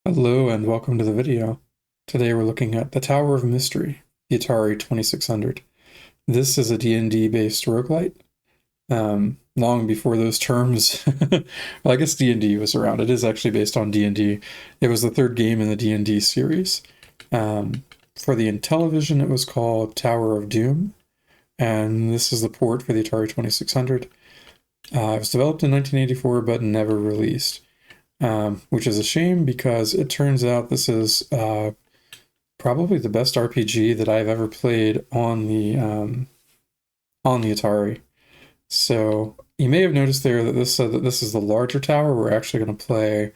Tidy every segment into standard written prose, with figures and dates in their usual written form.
Hello and welcome to the video. Today we're looking at the Tower of Mystery, the Atari 2600. This is a D&D based roguelite. Long before those terms, well, I guess D&D was around. It is actually based on D&D. It was the third game in the D&D series. For the Intellivision, it was called Tower of Doom, and this is the port for the Atari 2600. It was developed in 1984 but never released. Which is a shame because it turns out this is probably the best RPG that I've ever played on the Atari. So you may have noticed there that this said that this is the larger tower. We're actually going to play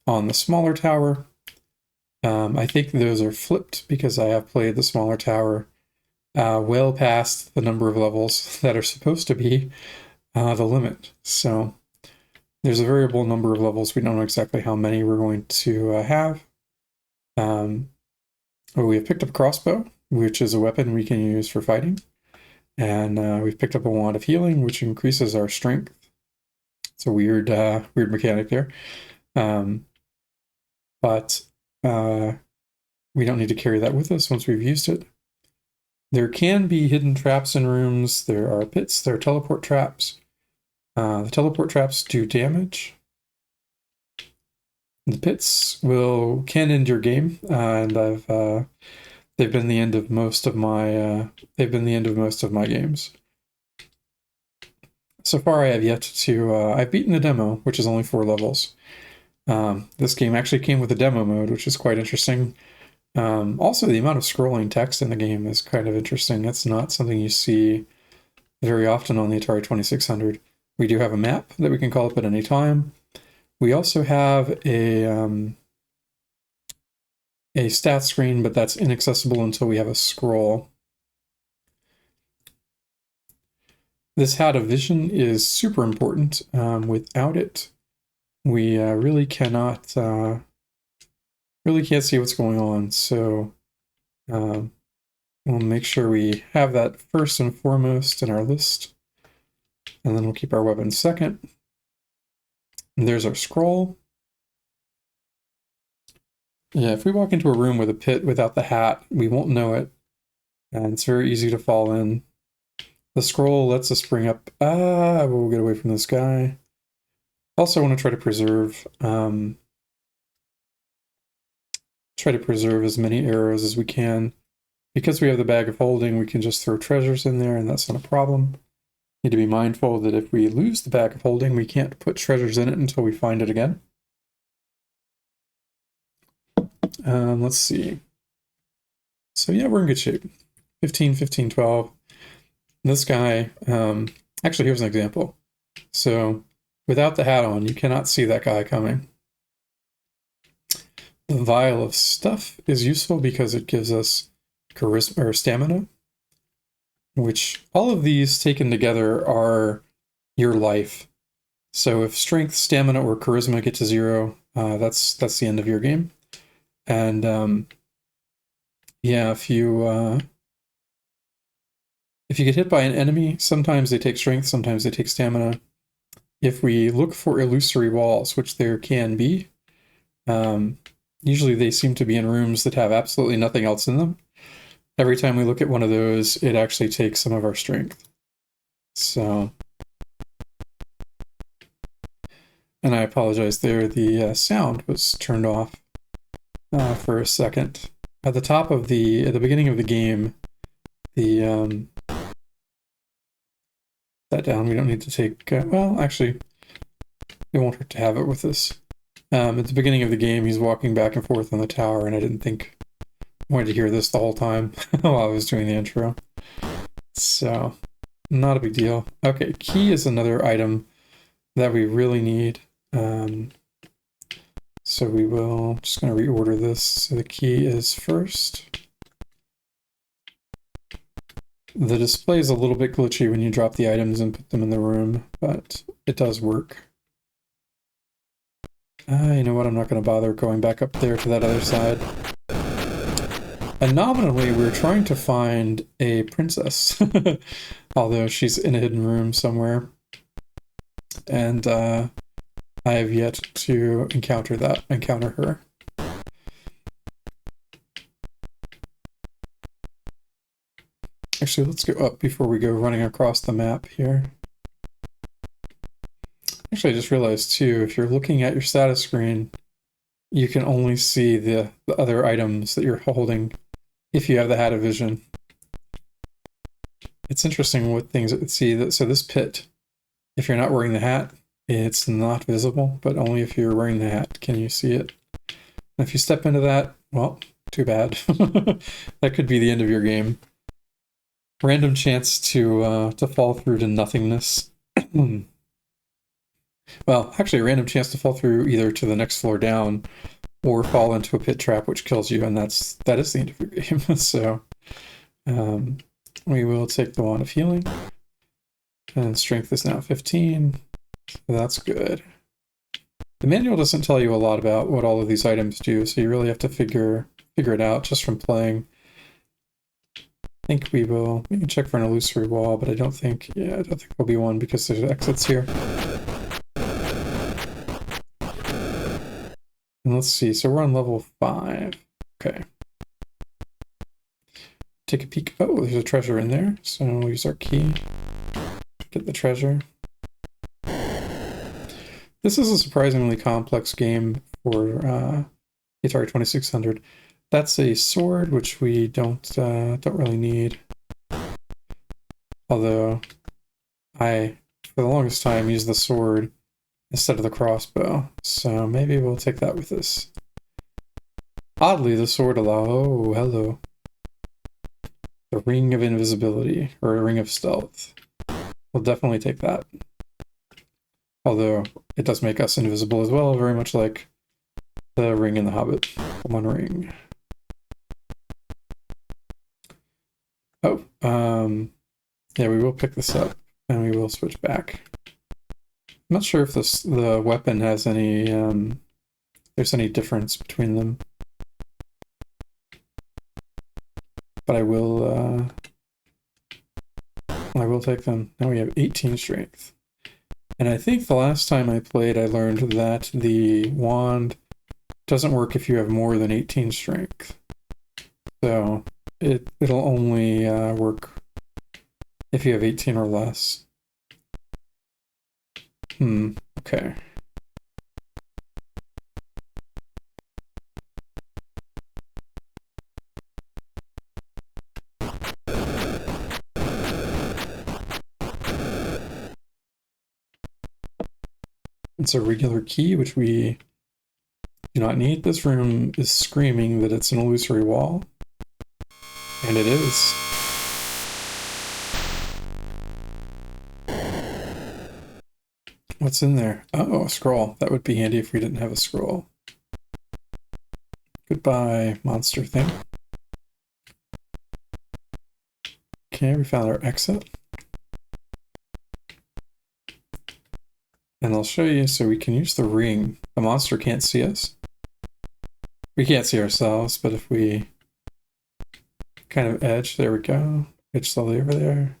on the smaller tower. I think those are flipped because I have played the smaller tower well past the number of levels that are supposed to be the limit. So there's a variable number of levels. We don't know exactly how many we're going to have. We have picked up a crossbow, which is a weapon we can use for fighting. And we've picked up a wand of healing, which increases our strength. It's a weird mechanic there. But we don't need to carry that with us once we've used it. There can be hidden traps in rooms. There are pits. There are teleport traps. The teleport traps do damage. The pits can end your game, and they've been the end of most of my games. So far, I have yet to. I've beaten the demo, which is only 4 levels. This game actually came with a demo mode, which is quite interesting. Also, the amount of scrolling text in the game is kind of interesting. That's not something you see very often on the Atari 2600. We do have a map that we can call up at any time. We also have a stat screen, but that's inaccessible until we have a scroll. This hat of vision is super important. Without it, we really can't see what's going on. So we'll make sure we have that first and foremost in our list. And then we'll keep our weapon second. And there's our scroll. Yeah, if we walk into a room with a pit without the hat, we won't know it. And it's very easy to fall in. The scroll lets us bring up... we'll get away from this guy. Also, I want to try to preserve... as many arrows as we can. Because we have the bag of holding, we can just throw treasures in there, and that's not a problem. Need to be mindful that if we lose the bag of holding, we can't put treasures in it until we find it again. Let's see. So yeah, we're in good shape. 15, 15, 12. This guy, actually, here's an example. So without the hat on, you cannot see that guy coming. The vial of stuff is useful because it gives us charisma or stamina, which all of these taken together are your life. So if strength, stamina, or charisma get to 0, that's the end of your game. And yeah, if you get hit by an enemy, sometimes they take strength, sometimes they take stamina. If we look for illusory walls, which there can be, usually they seem to be in rooms that have absolutely nothing else in them. Every time we look at one of those, it actually takes some of our strength. So, and I apologize there, the sound was turned off for a second. At the beginning of the game, that down, we don't need to take, well, actually, it won't hurt to have it with us. At the beginning of the game, he's walking back and forth on the tower, and I didn't think I wanted to hear this the whole time while I was doing the intro. So, not a big deal. Okay, key is another item that we really need. So we will, just going to reorder this. So the key is first. The display is a little bit glitchy when you drop the items and put them in the room, but it does work. You know what? I'm not going to bother going back up there to that other side. And nominally, we're trying to find a princess, although she's in a hidden room somewhere. And I have yet to encounter her. Actually, let's go up before we go running across the map here. Actually, I just realized too, if you're looking at your status screen, you can only see the other items that you're holding if you have the hat of vision. It's interesting what things see that. So this pit, if you're not wearing the hat, it's not visible, but only if you're wearing the hat can you see it. And if you step into that, well, too bad. That could be the end of your game. Random chance to fall through to nothingness. Well, actually, a random chance to fall through either to the next floor down or fall into a pit trap, which kills you, and that is the end of your game. So we will take the Wand of Healing, and strength is now 15. So that's good. The manual doesn't tell you a lot about what all of these items do, so you really have to figure it out just from playing. I think we can check for an illusory wall, but I don't think there'll be one because there's exits here. And let's see, so we're on level 5. Okay. Take a peek. Oh, there's a treasure in there, so we'll use our key. Get the treasure. This is a surprisingly complex game for Atari 2600. That's a sword, which we don't really need. Although I, for the longest time, used the sword instead of the crossbow, so maybe we'll take that with us. Oddly, the sword oh, hello. The Ring of Invisibility, or a Ring of Stealth. We'll definitely take that. Although, it does make us invisible as well, very much like the ring in The Hobbit. One ring. Oh, yeah, we will pick this up, and we will switch back. I'm not sure if the weapon has any, there's any difference between them. But I will take them. Now we have 18 strength. And I think the last time I played, I learned that the wand doesn't work if you have more than 18 strength. So it'll only work if you have 18 or less. Okay. It's a regular key, which we do not need. This room is screaming that it's an illusory wall. And it is. What's in there? Oh, a scroll. That would be handy if we didn't have a scroll. Goodbye, monster thing. Okay, we found our exit. And I'll show you, so we can use the ring. The monster can't see us. We can't see ourselves, but if we kind of edge, there we go. Edge slowly over there.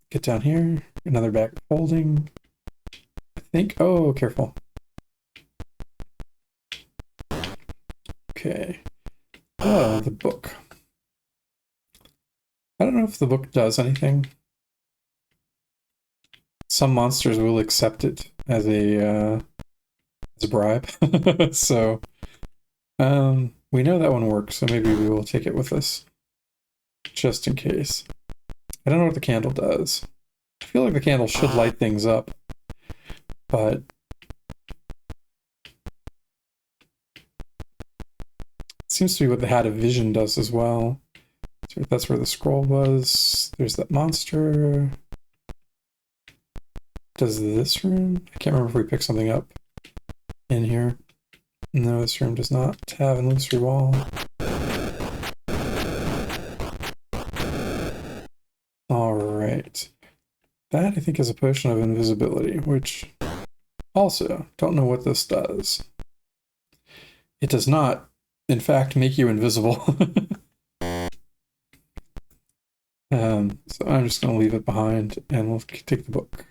Get down here. Another back holding. I think, oh, careful. Okay. Oh, the book. I don't know if the book does anything. Some monsters will accept it as a bribe. So we know that one works, so maybe we will take it with us just in case. I don't know what the candle does. I feel like the candle should light things up, but it seems to be what the Hat of Vision does as well. So that's where the scroll was. There's that monster. Does this room? I can't remember if we picked something up in here. No, this room does not have an illusory wall. Alright. That, I think, is a potion of invisibility, which also, don't know what this does. It does not, in fact, make you invisible. So I'm just going to leave it behind, and we'll take the book.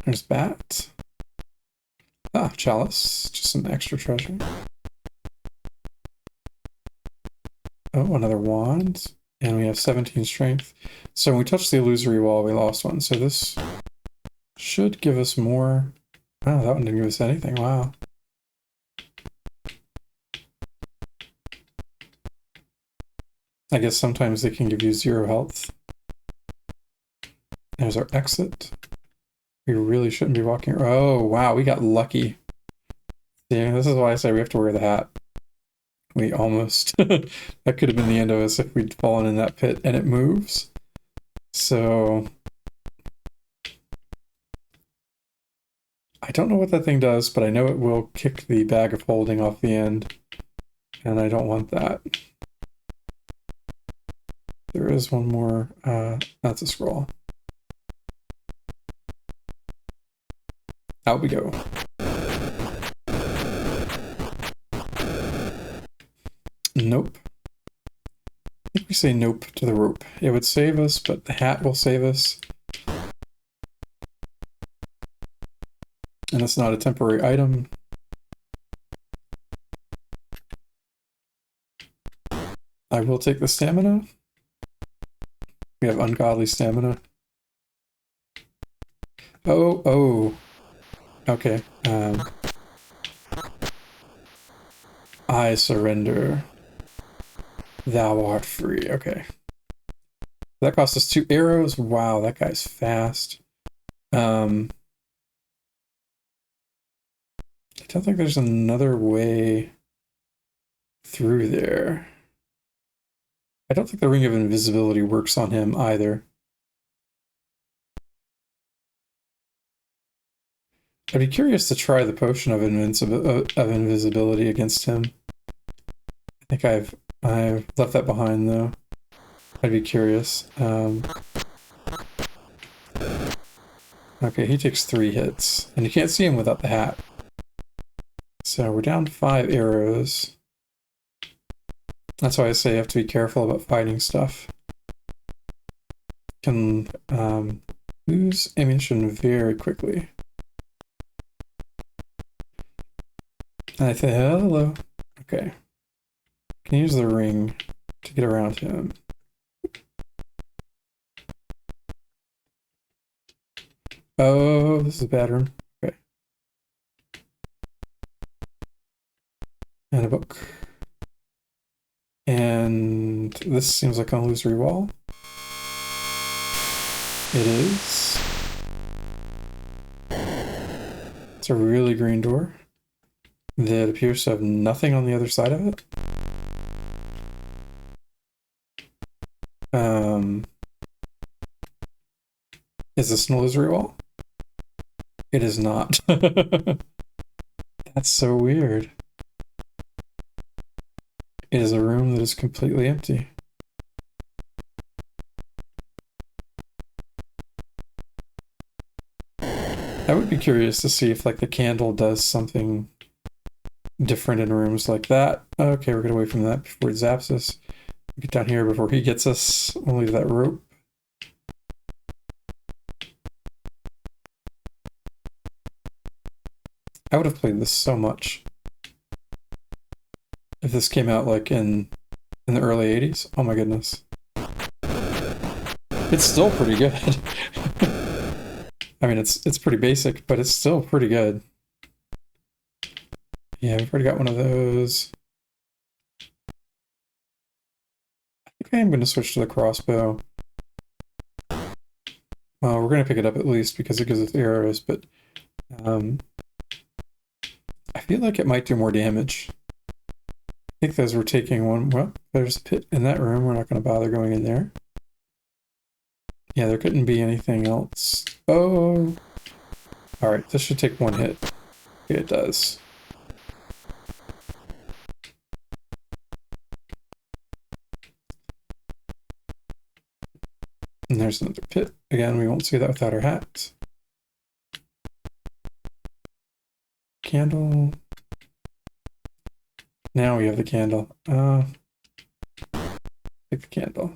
There's that. Ah, chalice. Just some extra treasure. Oh, another wand. And we have 17 strength. So when we touched the illusory wall, we lost one. So this should give us more. Oh, that one didn't give us anything. Wow. I guess sometimes they can give you 0 health. There's our exit. We really shouldn't be walking. Oh, wow, we got lucky. Yeah, this is why I say we have to wear the hat. We almost... that could have been the end of us if we'd fallen in that pit, and it moves. So... I don't know what that thing does, but I know it will kick the bag of holding off the end. And I don't want that. There is one more. That's a scroll. Out we go. Nope. I think we say nope to the rope. It would save us, but the hat will save us. And it's not a temporary item. I will take the stamina. We have ungodly stamina. Oh. Okay. I surrender. Thou art free. Okay. That cost us 2 arrows. Wow, that guy's fast. I don't think there's another way through there. I don't think the Ring of Invisibility works on him either. I'd be curious to try the Potion of Invisibility against him. I think I've left that behind though. I'd be curious. Okay, he takes 3 hits, and you can't see him without the hat. So we're down to 5 arrows. That's why I say you have to be careful about fighting stuff. Can lose ammunition very quickly. And I say hello. Okay. Can use the ring to get around him. Oh, this is a bad room. Okay. And a book. And this seems like an illusory wall. It is. It's a really green door that appears to have nothing on the other side of it. Is this an illusory wall? It is not. That's so weird. It is a room that is completely empty. I would be curious to see if like the candle does something different in rooms like that. Okay, we're gonna wait from that before he zaps us. Get down here before he gets us. We'll leave that rope. I would have played this so much if this came out like in the early 80s. Oh my goodness. It's still pretty good. I mean, it's pretty basic, but it's still pretty good. Yeah, we've already got one of those. I think I am going to switch to the crossbow. Well, we're going to pick it up at least because it gives us arrows, but I feel like it might do more damage. I think those were taking one. Well, there's a pit in that room. We're not going to bother going in there. Yeah, there couldn't be anything else. Oh! Alright, this should take 1 hit. Yeah, it does. And there's another pit. Again, we won't see that without our hats. Candle. Now we have the candle. Take the candle.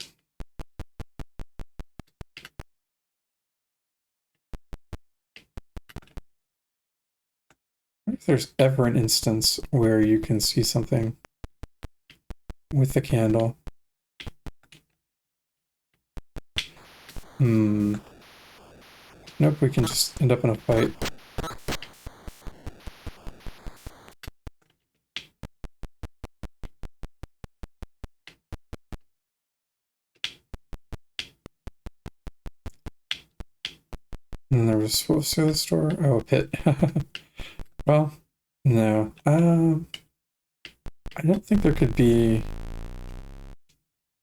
If there's ever an instance where you can see something with the candle. Nope, we can just end up in a fight. And there was, what was the store? Oh, a pit. Well, no. I don't think there could be...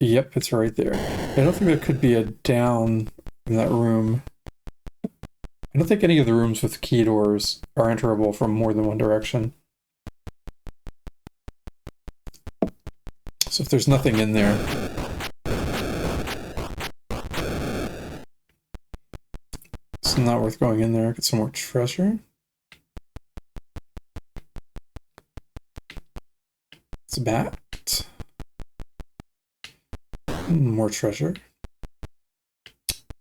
Yep, it's right there. I don't think there could be a down in that room. I don't think any of the rooms with key doors are enterable from more than one direction. So if there's nothing in there... It's not worth going in there. Get some more treasure. It's a bat. More treasure.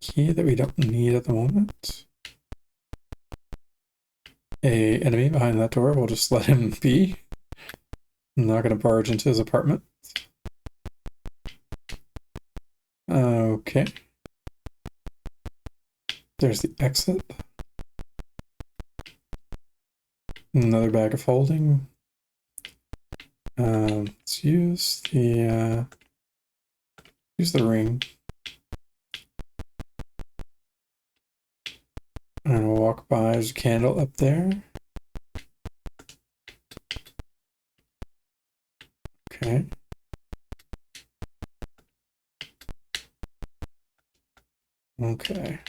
Key that we don't need at the moment. A enemy behind that door. We'll just let him be. I'm not going to barge into his apartment. Okay. There's the exit. Another bag of holding. Let's use the ring. And we'll walk by. There's a candle up there. Okay. Okay.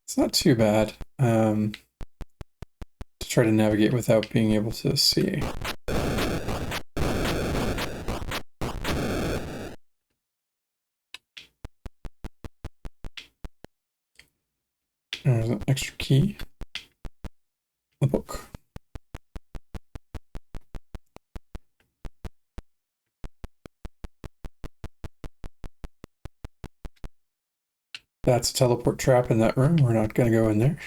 It's not too bad to try to navigate without being able to see. There's an extra key. The book. That's a teleport trap in that room. We're not going to go in there.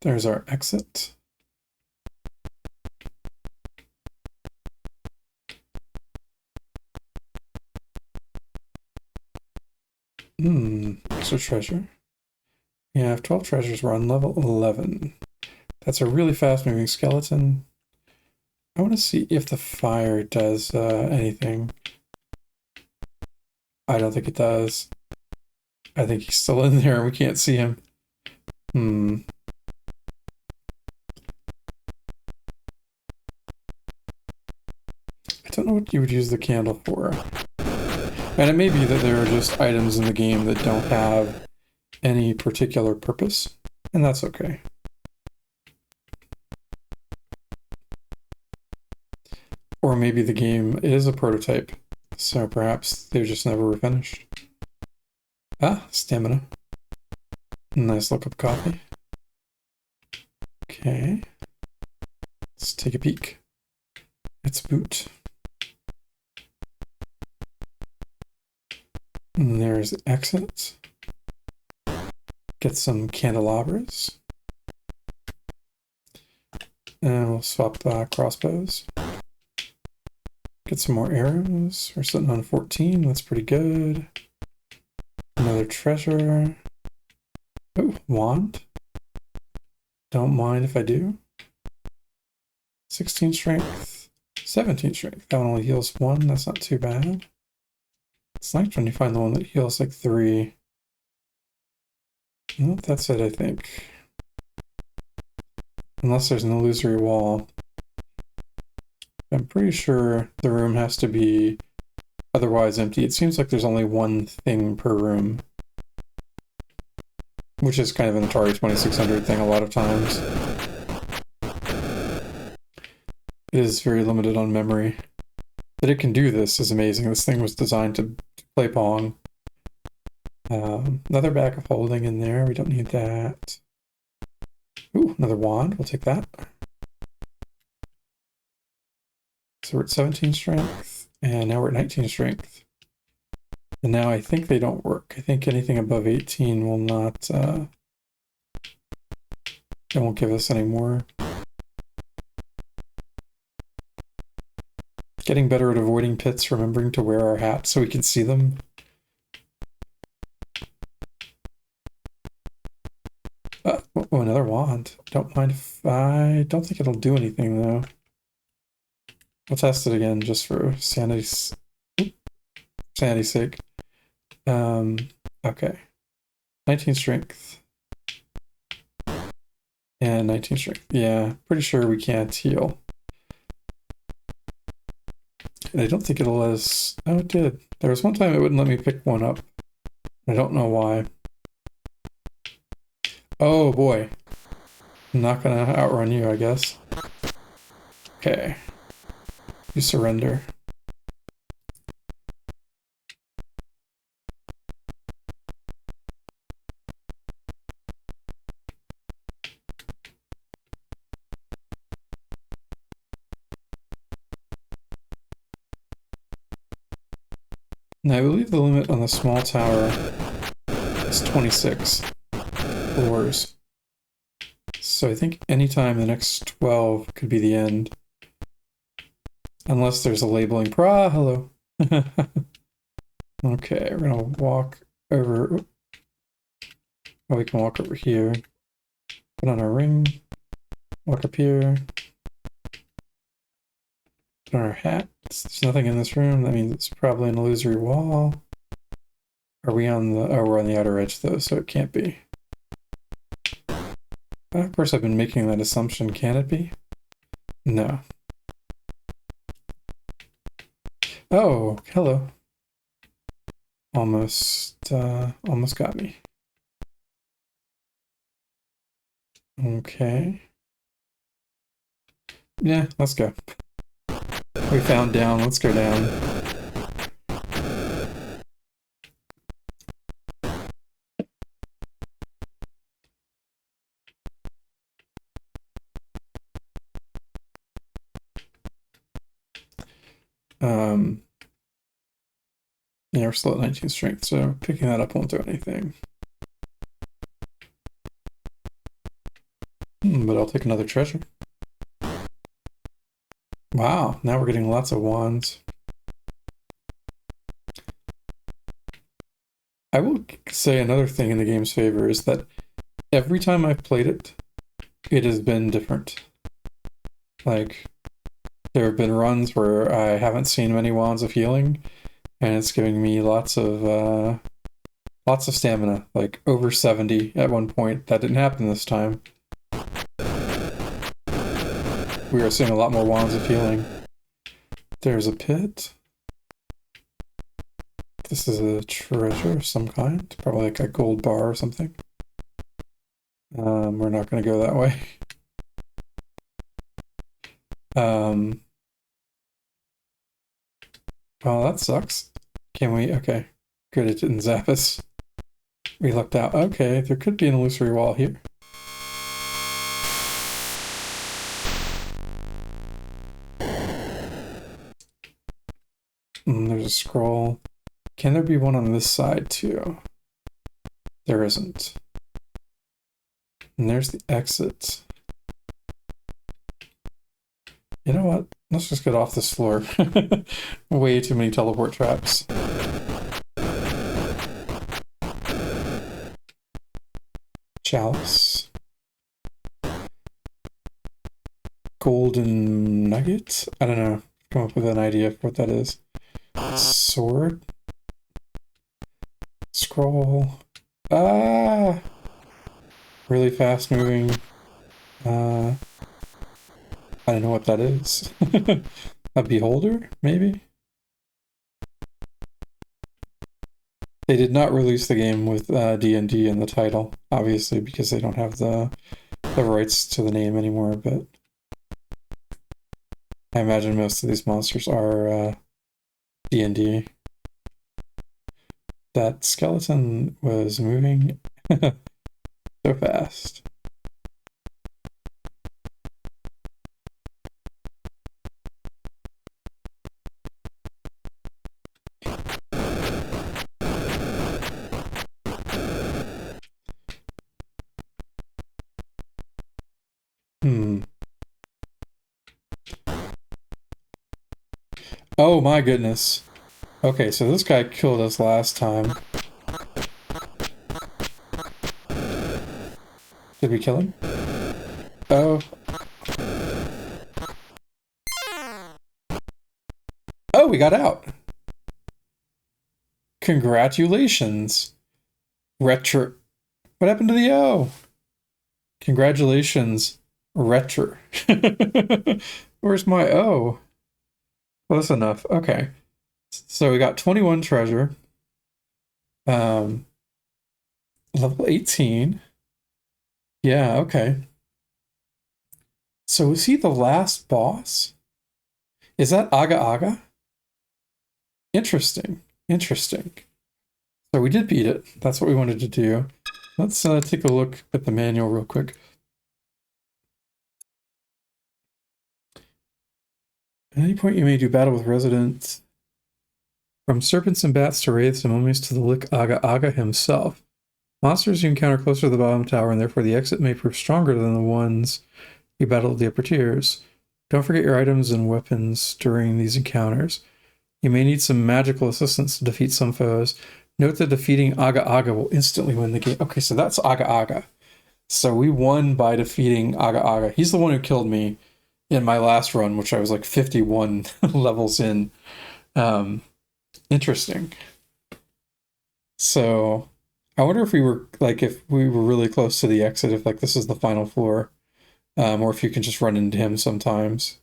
There's our exit. Extra treasure. We have 12 treasures. We're on level 11. That's a really fast-moving skeleton. I want to see if the fire does anything. I don't think it does. I think he's still in there. We can't see him. I don't know what you would use the candle for. And it may be that there are just items in the game that don't have any particular purpose, and that's okay. Or maybe the game is a prototype, so perhaps they just never were finished. Ah, stamina. Nice little cup of coffee. Okay. Let's take a peek. It's boot. And there's the exit. Get some candelabras. And we'll swap crossbows. Get some more arrows. We're sitting on 14. That's pretty good. Another treasure. Oh, wand. Don't mind if I do. 16 strength. 17 strength. That one only heals 1. That's not too bad. It's nice when you find the one that heals like 3. Nope, that's it, I think. Unless there's an illusory wall. I'm pretty sure the room has to be otherwise empty. It seems like there's only one thing per room, which is kind of an Atari 2600 thing a lot of times. It is very limited on memory. That it can do this is amazing. This thing was designed to play Pong. Another bag of holding in there. We don't need that. Ooh, another wand. We'll take that. So we're at 17 strength, and now we're at 19 strength. And now I think they don't work. I think anything above 18 will not, it won't give us any more. Getting better at avoiding pits, remembering to wear our hats so we can see them. Oh, another wand. Don't mind if I don't think it'll do anything though. We'll test it again just for sanity's sake. Okay. 19 strength. And 19 strength. Yeah, pretty sure we can't heal. And I don't think it'll let us... Oh, it did. There was one time it wouldn't let me pick one up. I don't know why. Oh, boy. I'm not gonna outrun you, I guess. Okay. You surrender. Now, I believe the limit on the small tower is 26 floors. So I think anytime the next 12 could be the end. Unless there's a labeling. Hello. Okay, we're gonna walk over. Oh, we can walk over here. Put on our ring. Walk up here. Put on our hats. There's nothing in this room. That means it's probably an illusory wall. Are we on the... Oh, we're on the outer edge though, so it can't be. Of course, I've been making that assumption. Can it be? No. Oh, hello. Almost got me. Okay. Yeah, let's go. We found down. Let's go down. Yeah, we're still at 19 strength, so picking that up won't do anything. But I'll take another treasure. Wow, now we're getting lots of wands. I will say another thing in the game's favor is that every time I've played it, it has been different. Like, there have been runs where I haven't seen many wands of healing, and it's giving me lots of stamina, like over 70 at one point. That didn't happen this time. We are seeing a lot more wands of healing. There's a pit. This is a treasure of some kind, probably like a gold bar or something. We're not going to go that way. Well, that sucks. Can we? Okay. Good, it didn't zap us. We looked out. Okay, there could be an illusory wall here. There's a scroll. Can there be one on this side too? There isn't. And there's the exit. You know what? Let's just get off this floor. Way too many teleport traps. Chalice. Golden nugget? I don't know. Come up with an idea for what that is. Sword. Scroll. Ah! Really fast moving. I don't know what that is. A beholder, maybe? They did not release the game with D&D in the title, obviously, because they don't have the rights to the name anymore, but I imagine most of these monsters are D&D. That skeleton was moving so fast. Oh my goodness. Okay, so this guy killed us last time. Did we kill him? Oh. Oh, we got out. Congratulations. Retro. What happened to the O? Congratulations, Retro. Where's my O? Close enough. Okay. So we got 21 treasure. Um, level 18. Yeah, okay. So is he the last boss? Is that Aga Aga? Interesting. Interesting. So we did beat it. That's what we wanted to do. Let's take a look at the manual real quick. At any point you may do battle with residents. From serpents and bats to wraiths and mummies to the Lik Aga Aga himself. Monsters you encounter closer to the bottom tower, and therefore the exit may prove stronger than the ones you battled at the upper tiers. Don't forget your items and weapons during these encounters. You may need some magical assistance to defeat some foes. Note that defeating Aga Aga will instantly win the game. Okay, so that's Aga Aga. So we won by defeating Aga Aga. He's the one who killed me in my last run, which I was like 51 levels in. Interesting. So I wonder if we were really close to the exit, if like this is the final floor, or if you can just run into him sometimes.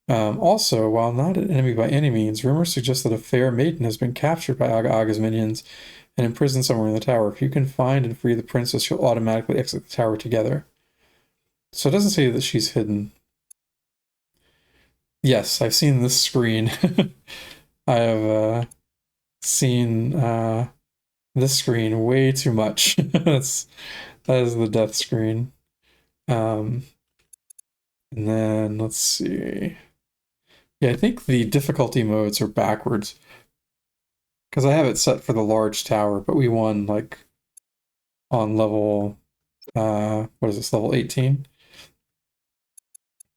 Also, while not an enemy by any means, rumors suggest that a fair maiden has been captured by Aga Aga's minions and imprisoned somewhere in the tower. If you can find and free the princess, you'll automatically exit the tower together. So it doesn't say that she's hidden. Yes, I've seen this screen. I have seen this screen way too much. That is the death screen. And then let's see. Yeah, I think the difficulty modes are backwards. Because I have it set for the large tower, but we won like on level what is this, level 18?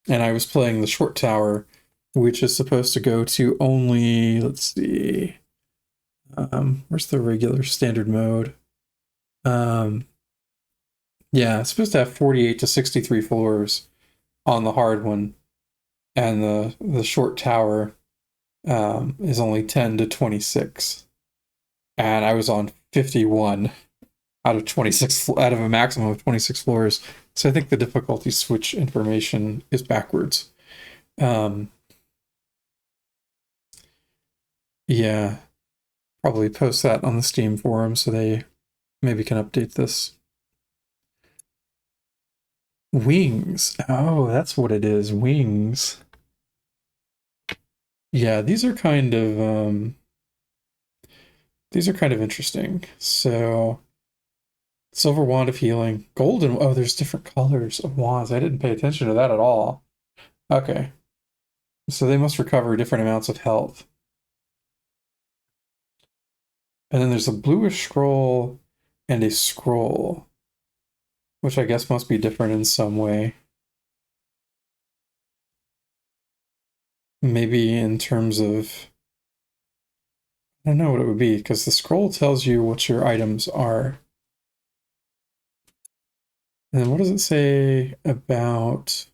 And I was playing the short tower, which is supposed to go to only, let's see. Where's the regular standard mode? Yeah, it's supposed to have 48 to 63 floors on the hard one. And the short tower is only 10 to 26. And I was on 51 out of 26, out of a maximum of 26 floors. So I think the difficulty switch information is backwards. Yeah, probably post that on the Steam forum so they maybe can update this. Wings. Oh, that's what it is. Wings. Yeah, these are kind of interesting. So silver wand of healing. Golden. Oh, there's different colors of wands. I didn't pay attention to that at all. Okay. So they must recover different amounts of health. And then there's a bluish scroll and a scroll, which I guess must be different in some way. Maybe in terms of, I don't know what it would be, because the scroll tells you what your items are. And then what does it say about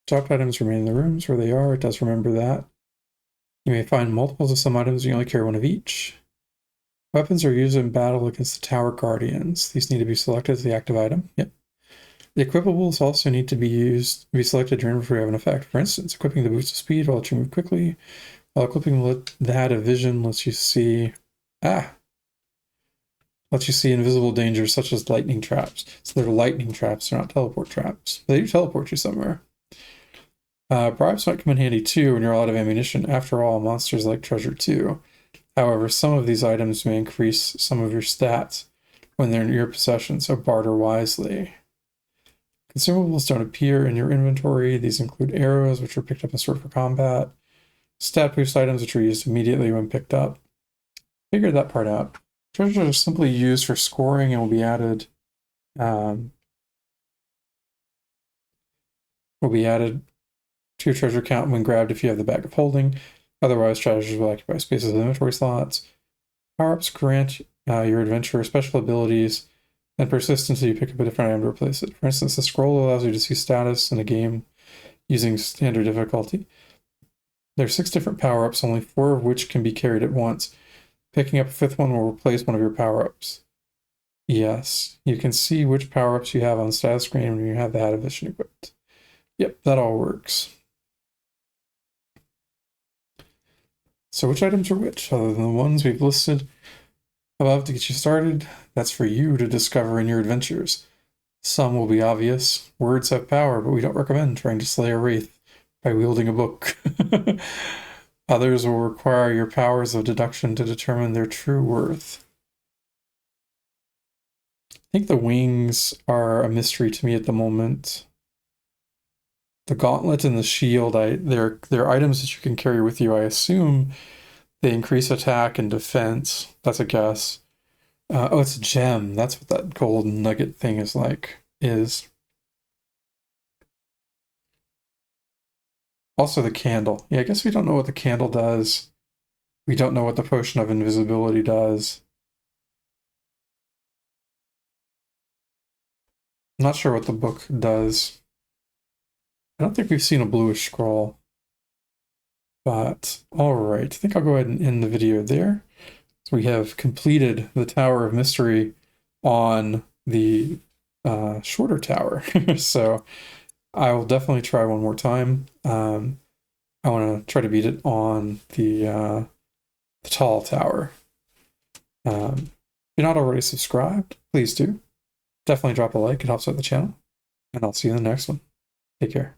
stocked items remain in the rooms where they are? It does remember that. You may find multiples of some items, you only carry one of each. Weapons are used in battle against the tower guardians. These need to be selected as the active item. Yep. The equipables also need to be selected during before you have an effect. For instance, equipping the boost of speed will let you move quickly, while equipping the hat of vision lets you see invisible dangers such as lightning traps. So they're lightning traps, they're not teleport traps. They do teleport you somewhere. Bribes might come in handy too when you're out of ammunition. After all, monsters like treasure too. However, some of these items may increase some of your stats when they're in your possession, so barter wisely. Consumables don't appear in your inventory. These include arrows, which are picked up in sword for combat. Stat boost items, which are used immediately when picked up. Figured that part out. Treasures are simply used for scoring and will be added to your treasure count when grabbed if you have the bag of holding. Otherwise, treasures will occupy spaces in inventory slots. Power-ups grant your adventurer special abilities and persistence so you pick up a different item to replace it. For instance, the scroll allows you to see status in a game using standard difficulty. There are 6 different power-ups, only 4 of which can be carried at once. Picking up a 5th one will replace one of your power-ups. Yes, you can see which power-ups you have on the status screen when you have the Hat of Vision equipped. Yep, that all works. So which items are which, other than the ones we've listed above to get you started? That's for you to discover in your adventures. Some will be obvious. Words have power, but we don't recommend trying to slay a wraith by wielding a book. Others will require your powers of deduction to determine their true worth. I think the wings are a mystery to me at the moment. The gauntlet and the shield, they're items that you can carry with you. I assume they increase attack and defense. That's a guess. Oh, it's a gem. That's what that gold nugget thing is. Also the candle. Yeah, I guess we don't know what the candle does. We don't know what the potion of invisibility does. I'm not sure what the book does. I don't think we've seen a bluish scroll. But, alright, I think I'll go ahead and end the video there. So we have completed the Tower of Mystery on the shorter tower. So I will definitely try one more time. I want to try to beat it on the tall tower. If you're not already subscribed, please do. Definitely drop a like, it helps out the channel. And I'll see you in the next one. Take care.